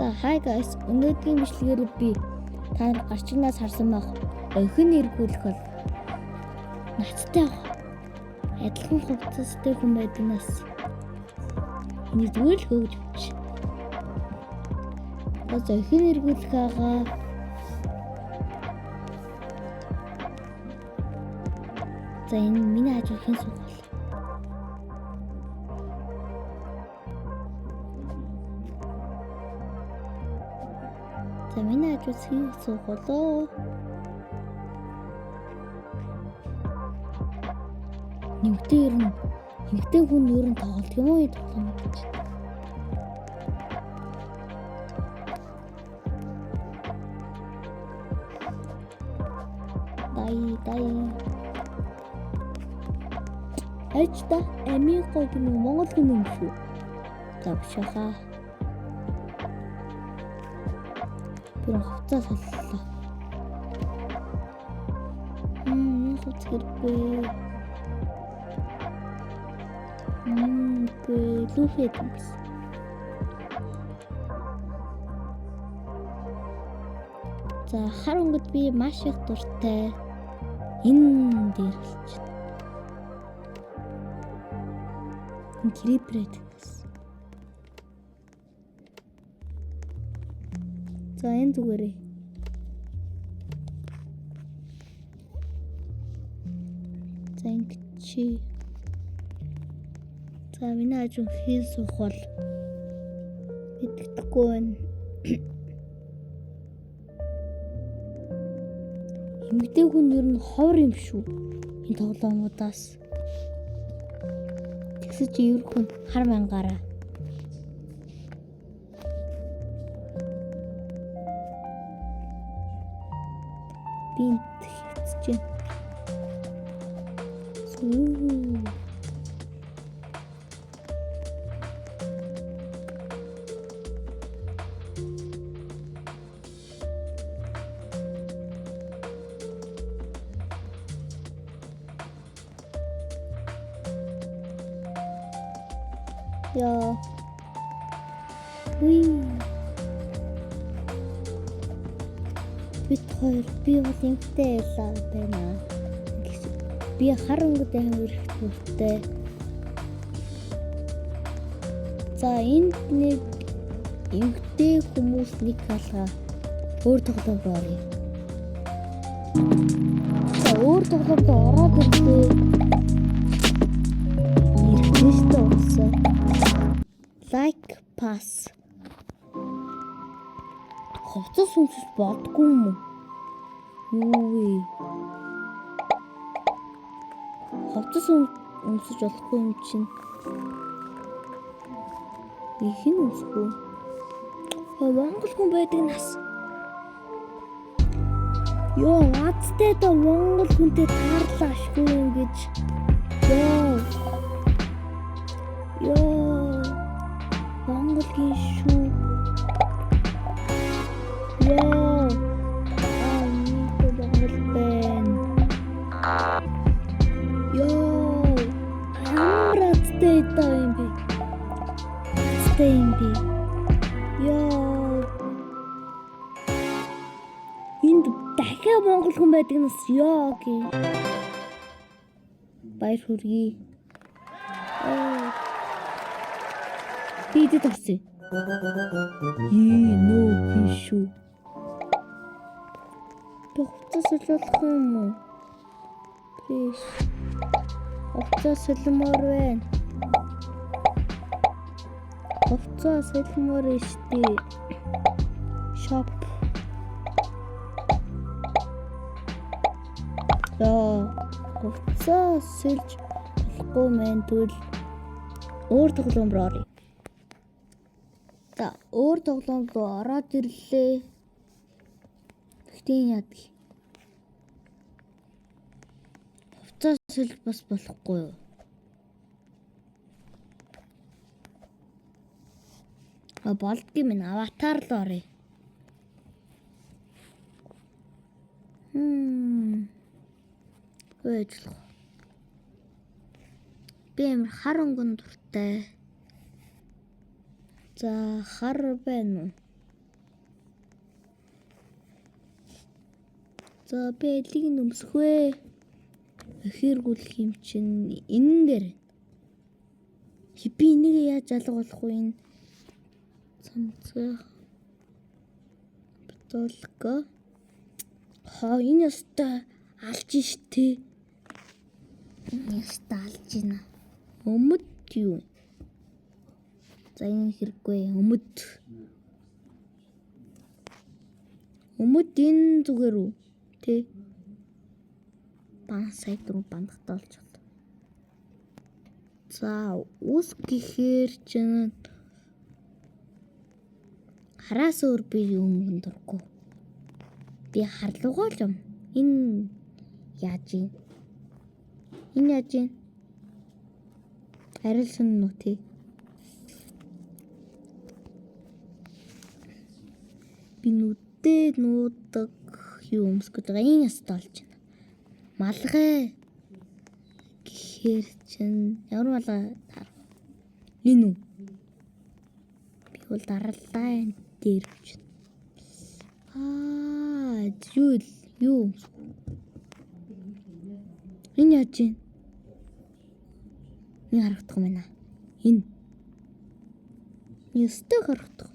За hi guys, өнөөдрийн бичлэгээр би та нар гарчигнаас харсан байх охин эргүүлэх бол нацтай адилхан хувцастай хүн байдгаас нэгдүгээр хөвж өгч. Бас охин эргүүлэх байгаа. За энэ миний ажлын сугал. За миний ажлын сугалоо. Нэгтэй хүн ер нь тоглох юм уу тоглоом гэж. Дай. Эчта эмиго гэнэ Монгол хүн юм шүү. За бишаха. Тэр хувцас соллоо. Хувцас гэрбэ. Лүфэдэмс. За харангууд би маш их дуртай. Энэ дээр болчих. Крипрэд. За энэ зүгээрээ. За ингэж. За миний ажил хийх сухал мэддэхгүй байна. Эмэгтэй хүн ер нь ховор юм шүү. Энэ тоглоомудаас. Тэгсэж ер хүн хар мангаараа. Бинт хэвчэж байна. Яа. Би бол юмтай ялаа байна. Би харангууд амар их бүртээ. За энд нэг эмгтэй хүмүүс нэг хаалга өөр тоглоом орё. За өөр тоглоомд ороод ирлээ. Ирчихсэн уусаа. Like pass. Хувцас өмсөж бодгүй юм уу? Юу вэ? Хувцас өмсөж болохгүй юм чинь. Их нь өмсөхгүй. Монгол хүн байдаг нас. Йоо, вацтэй да Монгол хүнтэй таарлаа ашгүй юм гэж. Йоо. Монголын шүү. Яа. Монгол байна. Йоо. Амрацтай даа юм би. Йоо. Энд дахиад монгол хүн байдаг нас ёо гээ. Баяр хүргэе. Бидэд орсон. Нөө хийшүү. Хувцас солиулах юм уу? Please. Хувцас солимоор байна. Хувцас солимоор штий. Shop. Хувцас сэлж болохгүй мэн тэгвэл өөр тоглоом руу оръё. За өөр тоглоом руу ороод ирлээ. Тэгтийн яадаг. Хувцас сэлж бас болохгүй юу? Болдгийм минь аватар руу оръё. Өөжлөх. Би амар харангуун дуртай. За хар байна уу? За би элийг нөмсгвэ. Эхэргүүлэх юм чинь энэ дээр. Би энийг яаж алга болох вэ? Энэ цамцаа битүүлгөө. Энэ яста алж штэ. Яста алж гинэ. Өмд юу? За энэ хэрэггүй өмд. Өмд энэ зүгээр үү? Тэ. Бан сайд руу бандахтаа олж байна. За ус гэхээр чинь хараас өөр би юм дурггүй. Би харлуугаа л юм. Энэ яаж юм? Энэ яаж юм? Арилсан нү тий. Би нүдээ нуудаг юм өмсгөж байгаа. Энэ ястаа олж байна. Малгай гэхээр чинь ямар малгай таар. Энэ үү? Би бол дараалаа энэ дээр чинь. Юу? Энэ яаж юм? Энэ харагдах юм байна. Энэ. Ястай харагдах.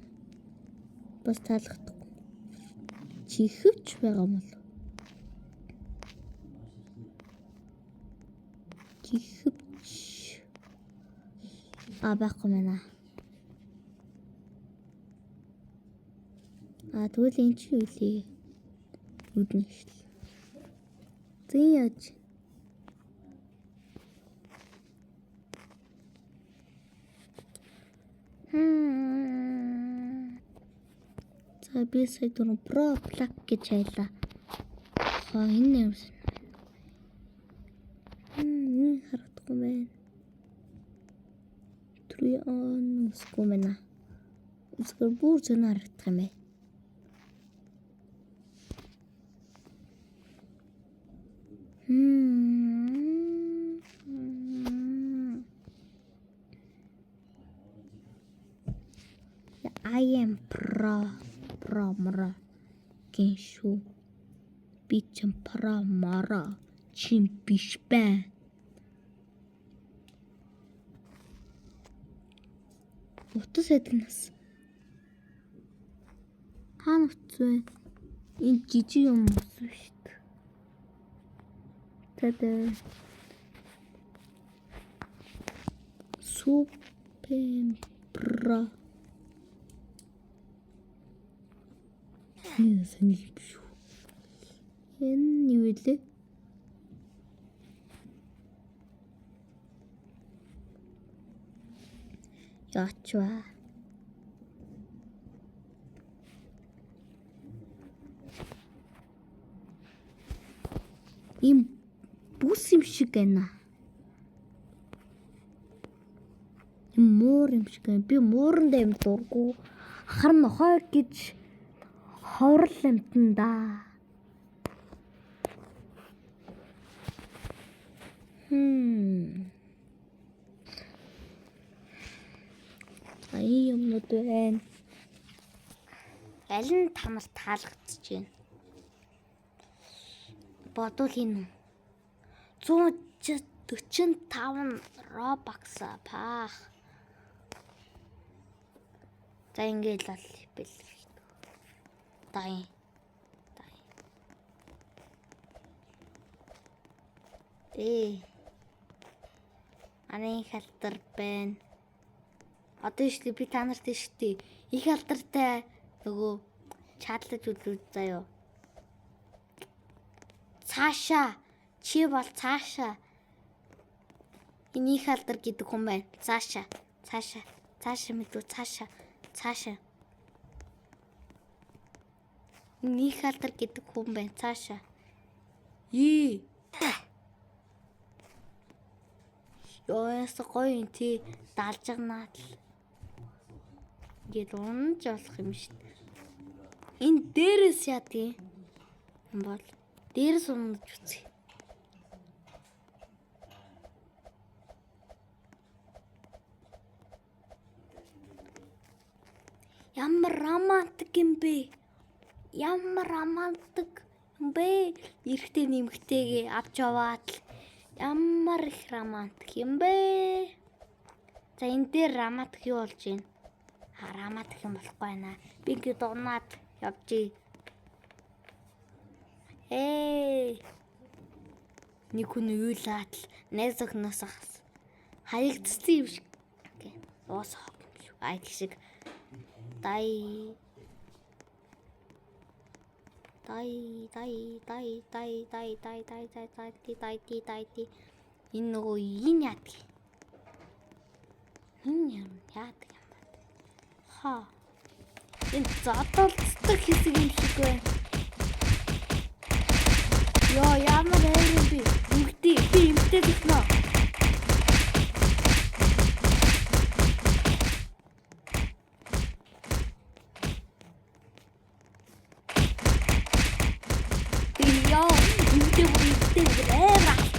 Бас таалагдах. Чихвч байгаа юм бол. Чихвч. Байхгүй мэнэ. Тэгвэл энэ чи юу вэ? Үднэ шил. Зин яаж? За би сая түрүү про плак гэж хайлаа. Энэ юм шиг. Энэ харагдахгүй байна. Түрүү усгүй байна. Усгүй бүр зэн харагдах юм байна. I am pro гиншүү. Би ч про мара чин биш байна. Утас эднэс. Хаана утас вэ? Энэ жижиг юм уу шүү дээ. Тэдэ. Супер про. Энэ саний биш үү? Энэ юу вэ? Яачва. Им бус юм шиг байна. Муур юм шиг байна. Би мууранд юм дургу. Харна хойр гэж ховрол амтан да. Ай юмнууд байна. Аль нь тамар таалагдчихэж байна. Бодвол энэ 145 Robux паах. За ингээд л бэл. Дай. Аны халтар байна. Одоо ишли би та нарт штий. Их алдартай нөгөө чатлаж үзүүл заяа. Цаашаа чи бол цаашаа. Энэ их алдар гэдэг хүн байна. Цаашаа мэдүү цаашаа. Энэ их алдар гэдэг хүн байна. Цаашаа. Яас гоё юм тий даалж гнаа л. Ингээд унж болох юм шүү дээ. Энэ дээрээс яадгийг юм бол дээрээс унаж үзье. Ямар романтик юм бэ? Ямар романтик Бэ эрэгтэй нэмэгтэйгээ авч яваад л ямар их романтик юм бэ? За энэ дээр романтик юу болж байна? Романтик юм болохгүй байна. Би ингэ дунаад явжий. Нэг хүн уйлаад л найз охиноос ахс. Хаягдсан юм шиг. Уус хог юм шүү. Ай тэг шиг. Дай. Энэ нөгөө ин яадаг. Энэ яадаг юм бэ? Хаа. Энэ зодолцдог хэсэг юм шиг байна. Яа ямар хайр би. Эмгтэй төснө.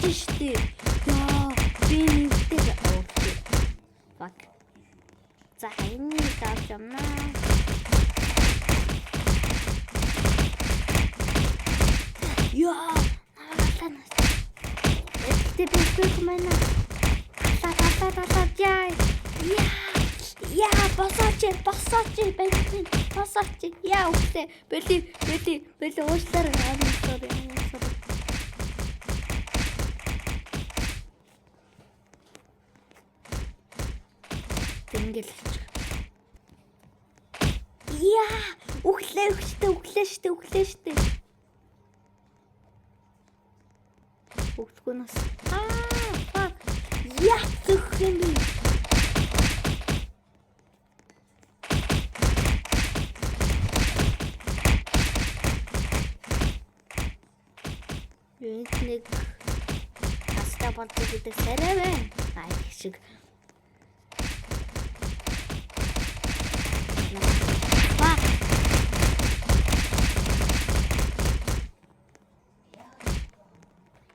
Штэ. Яа, би нэгтэй. Окей. Fuck. За энэ давж юмна. Яа, наалаа. Эцэг мэна. Яа. Яа, босооч, бэнтэн. Босооч. Яа, үстэй. Бэли уушлаар sorry. Тэнгэл. Яа, өглөө штэ. Өгсгөнөөс. Fuck. Яа, зүх юм би. Нэг хаста болдог гэдэг сарай байна. Ай шиг.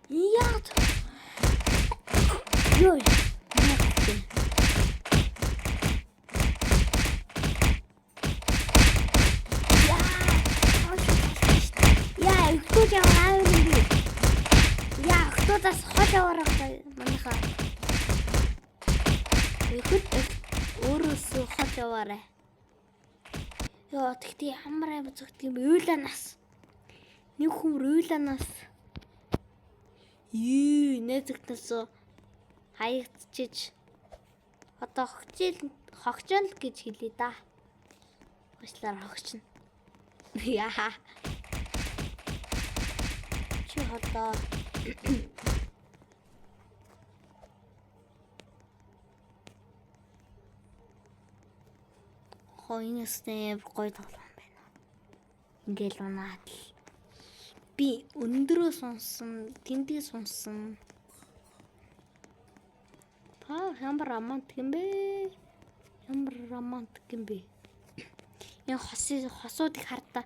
Яат. Ёй. Тас хожоороо манайхаа. Ихэд өөрөөсөө хожоороо. Яа тэгтээ ямар аим зүгт юм уйланаас. Нэг хүмр уйланаас. Нэзэгтнээс хаягдчихэж. Одоо хогчон л гэж хэлээ да. Уучлаарай хогчно. Яа. Чи одоо хойноосны гой тоглоом байна. Ингээл унаад л би өндрөө сонсон, тэндээ сонсон. Та ямар романтик юм бэ? Энэ хосуудыг хардаа.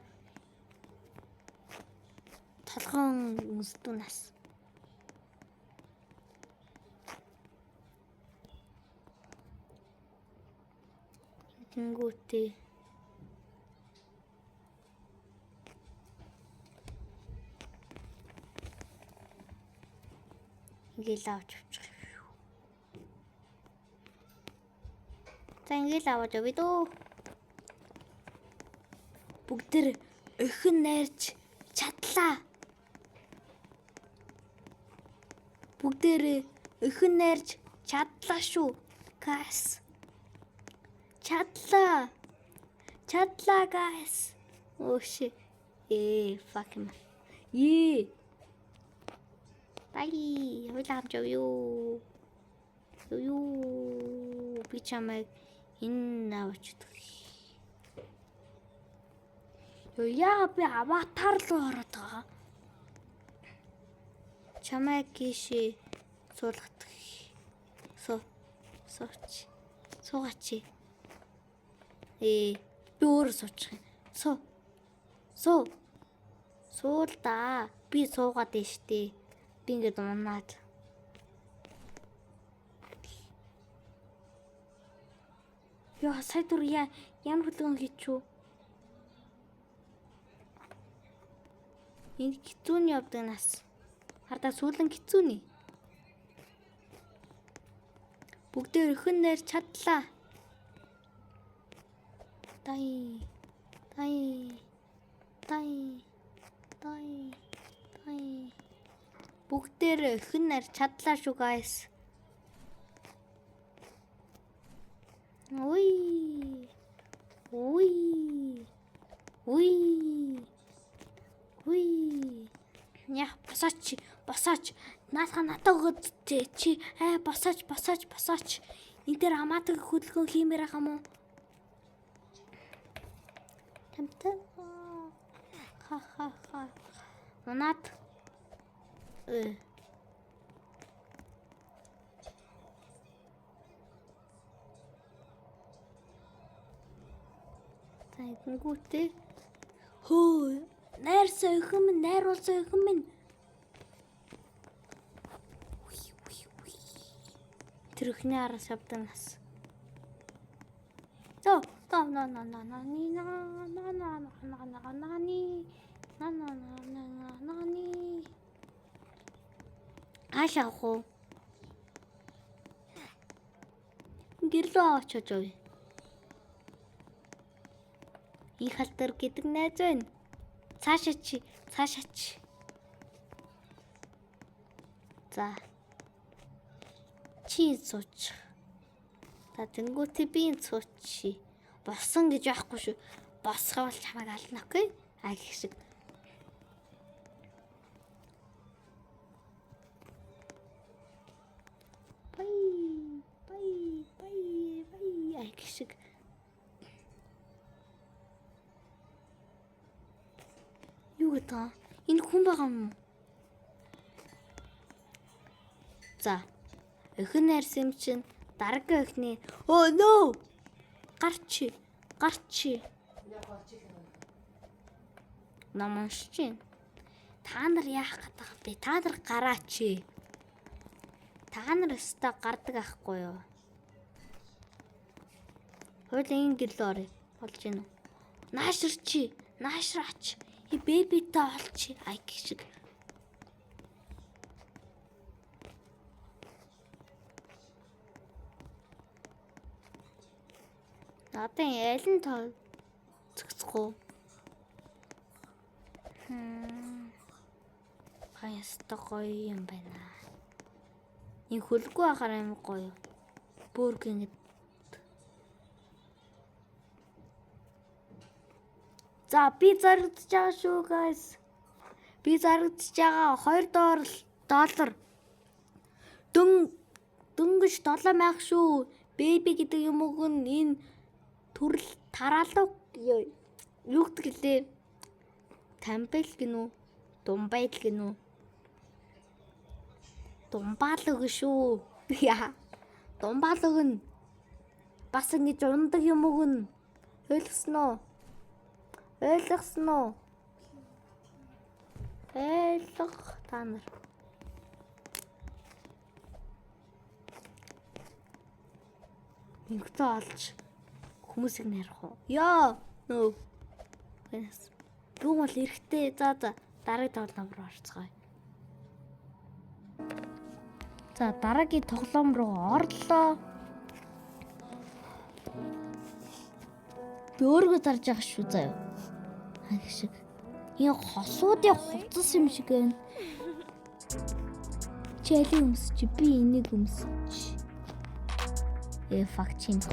Толгоон үнсдүүнээс. Тэнгүүтээ. Ингээл авч явчих юм. За ингээл аваад явъя дөө. Бүгдэр өхөн найрч чадлаа. Бүгдэр өхөн найрч чадлаа шүү. Guys. Чадлаа guys. Oh shit. Fuck him. Bye. Хойлоо хамж явъя. Би чамайг энэ авчихдаг. Яа би аватар руу ороод байгаа. Чамайг гişээ суулгадаг. Суугаач. Би өөр суучих юм. Суул да. Би суугаад байна штэ. Би ингээд унаад. Яа сая дур ямар хөдөлгөөн хийчихв? Энэ хэцүүний явдаг нас. Хардаа сүүлэн хэцүүний. Бүгдээ өрхөн нэр чадлаа. Тай. Бүгдээр өрхөн нэр чадлаа шүү guys. Ой. Яа, босооч. Наасаа надад өгөөд чи босооч. Энд дээр хамаадаг хөдөлгөөн хиймээр байгаа мó. Тамтай. Ха. Унаад. Тайгангүүтэй. Хөө, найруулсан өхөн минь. Тэр өхний араас явдаг нас. Ашаахоо. Гэрлөө очиж ой. И халтар гэдэг найз байна. Цаашаа чи. За. Чи сууч. Та тэнгуүтээ би сууч. Босон гэж яахгүй шүү. Босхоо бол чамайг ална, окей? Гэх шиг. Бай. Гэх шиг. Юу гэдэг? Энэ хүн байгаа юм уу? За. Өхөн найрсан юм чинь дараагийн өхний oh no! Гарч. Наманшчин. Та нар яах гэдэг бэ? Та нар гараач. Та нар өстө гардаг ахгүй юу? Хойлын гэрлөөрэй. Болж гинэ. Наашраач. И бэбитэй олч. Ай гэх шиг. Надад ялан тоо цэцгүй. Хаяста гоё юм байна. Энэ хөлгүй ахаар юм гоё. Бүргэн. За би зарагдаж байгаа шүү guys. Би зарагдаж байгаа $2. Дөнгөж $7,000 шүү. Бэби гэдэг юм уу энэ төрөл тараалуу юу гэдэг лээ? Тамбал гинүү? Думбайл гинүү? Думбаалог шүү. Яа. Думбаалог нь бас ингэж ундаг юм уу гэн? Ойлгосноо? Та нар. Ингэтээ олж хүмүүсийг нарих уу? Яа, нөө. Гэнэс. Бүүн бол эрэхтэй. За дараагийн тоглоом руу орцгоё. За дараагийн тоглоом руу орлоо. Би өөргөө зарж байгаа шүү заяа. Хаг шиг. Энэ хосуудын хувцас юм шиг байна. Чи алийг өмсч, би энийг өмсч. Факчин.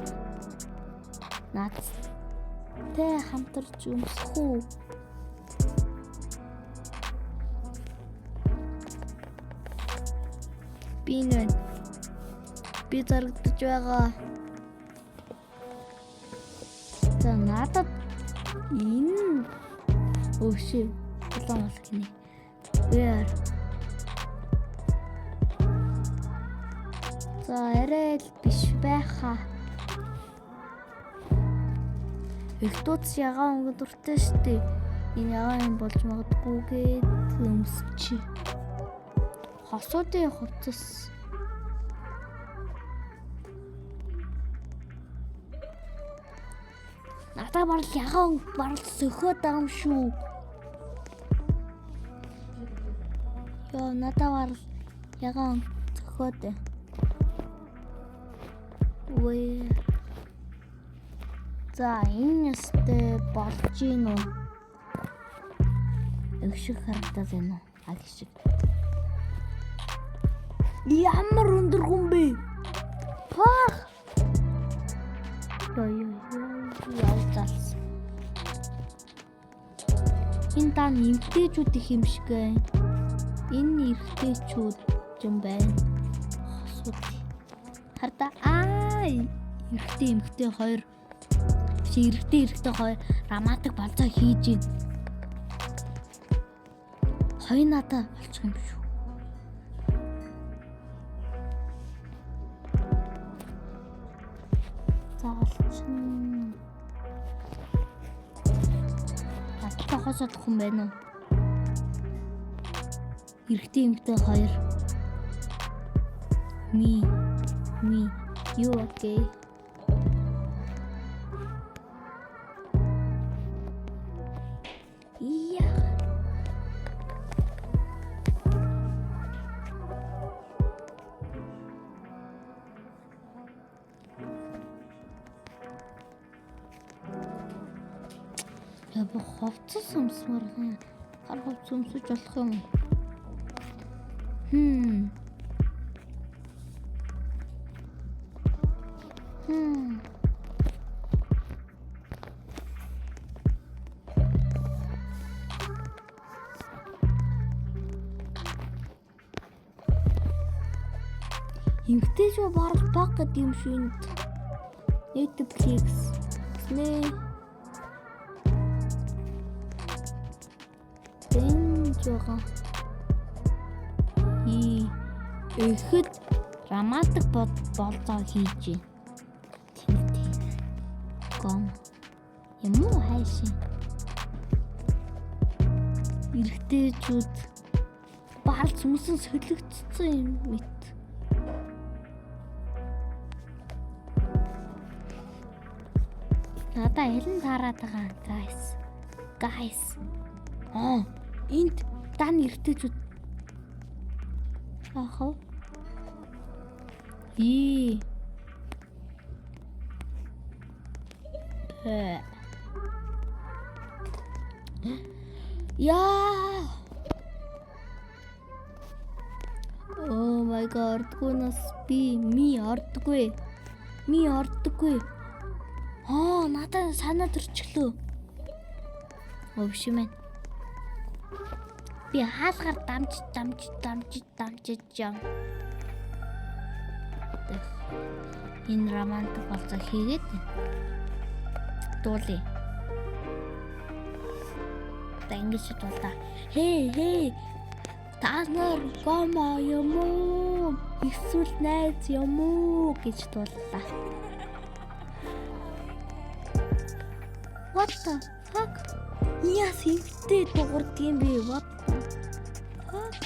Наад тэ хамтарч өмсөх үү? Би зарагдаж байгаа. За надад энэ өшөө болон гинэ. Яар. За арай л биш байхаа. Их тууц ягаан өнгө дуртай штэ. Энэ ягаан юм болж магадгүйгээд өмсчи. Хосуудын хувцас. Надад барал ягаан барал сөхөөд байгаа юм шүү. Яа, надад барал ягаан зөхөөд. Үе. За, энэ ястэй болж гин үү? Их шиг харагдаад байна уу? Аг шиг. Ямар өндөр хүн бэ? Фах. Яа залс. Энэ дан эмгтээчүүд их юм шиг байна. Энэ эрэгтэйчүүд юм байна. Хосууд. Харда эмгтээ хоёр эрэгтэй хоёр романтик болцоо хийж гин. Хоёр надаа болчих юм шүү. Заалчин. Хосод хүн байна уу? Эрэгтэй хоёр. Ми. You okay? Яба ховцос өмсмөр хаа. Хар ховц өмсөж болох юм. Эмгтээч барал баг гэдэг юм шүү энд. Netflix. Нэ. Жога. Ихэд романтик болцоо хийж. Гом. Юм уу хайшин. Эрэгтэйчүүд баал зүмсэн солигдсон юм мэт. Надаа ялан таарад байгаа guys. Энд дан эрэгтэйчүүд ахав. Яа. Oh my god, гонос ми ордгүй. Надад санаа төрчихлөө. Өвшмэн. Би хаалгаар дамжиж жам. Энэ романтик болцоо хийгээд дуулъя. Ингэж дуулаа. Хей. Та нар гомо юм уу? Эсвэл найз юм уу гэж дуулаа. What the fuck? Яс ихтэй дуурд юм бэ? What the fuck?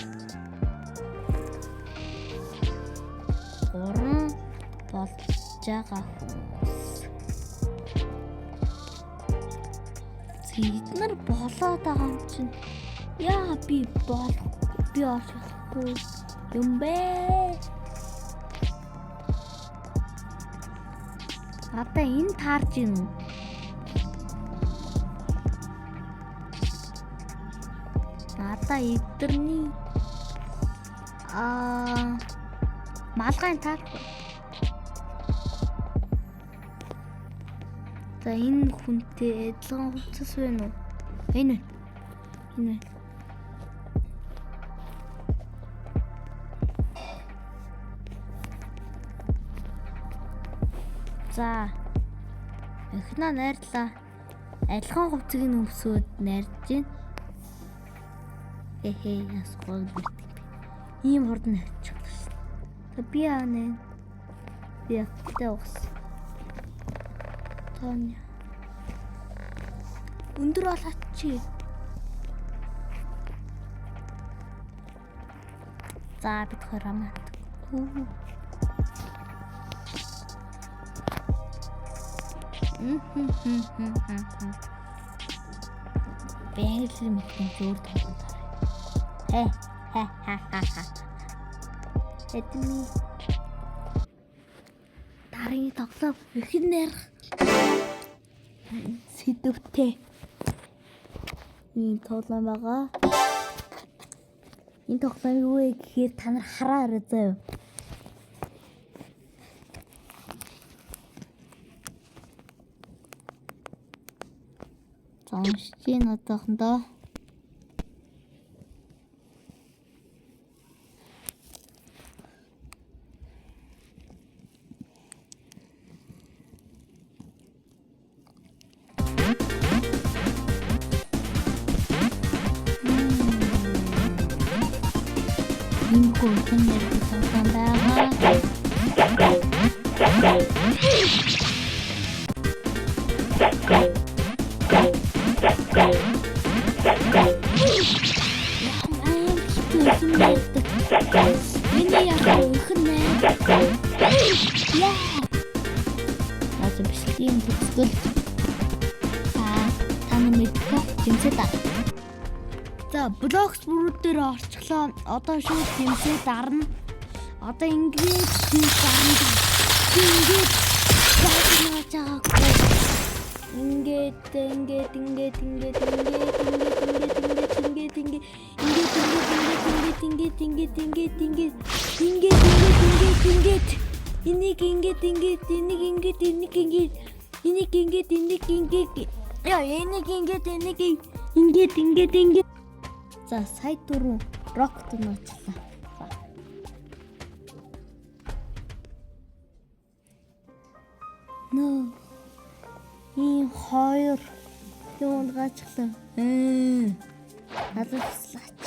Орон болж байгаа хүмүүс. Эднэр болоод байгаа юм чинь. Яа би олохгүй юм бэ? Одоо энэ таарж гин үү? Надаа эдэрний малгайн таарахгүй. За энэ хүнтэй адилхан хувцас байна уу? Энэ. За. Эхнээ найрлаа. Адилхан хувцсыг өмсөөд найрж гин. Яс гол бит. Ийм хурдан авчихлаа шүү дээ. Би яанэ? Би автаа уус. Тоня. Өндөр болооч. За бид хоромат. Бэнгэл мэтэн зөөр тоглоно. Эдний дараагийн тоглоом ихэн нэрх сэдвтэй энэ тоглоом байгаа. Энэ тоглоом юу вэ гэхээр та нар хараарай заяа. Замшийн одоохондоо энэ хөрхэн нэртэй тоглоом байгаа. Миний яах вэ нэ? Яа. Аз бичлэгийн төгсгөл. Та мэдээ тэмцээд аа. За, блокс бүрүүд дээр орчлоо. Одоо шууд тэмцээд дарна. Одоо ингээд хийж дарна. Ингээд яаж байгаагүй. Ингээд за сая дөрөв рокт нууцлаа. Нөө ийм хоёр юунд гацглаа. Надад туслаач.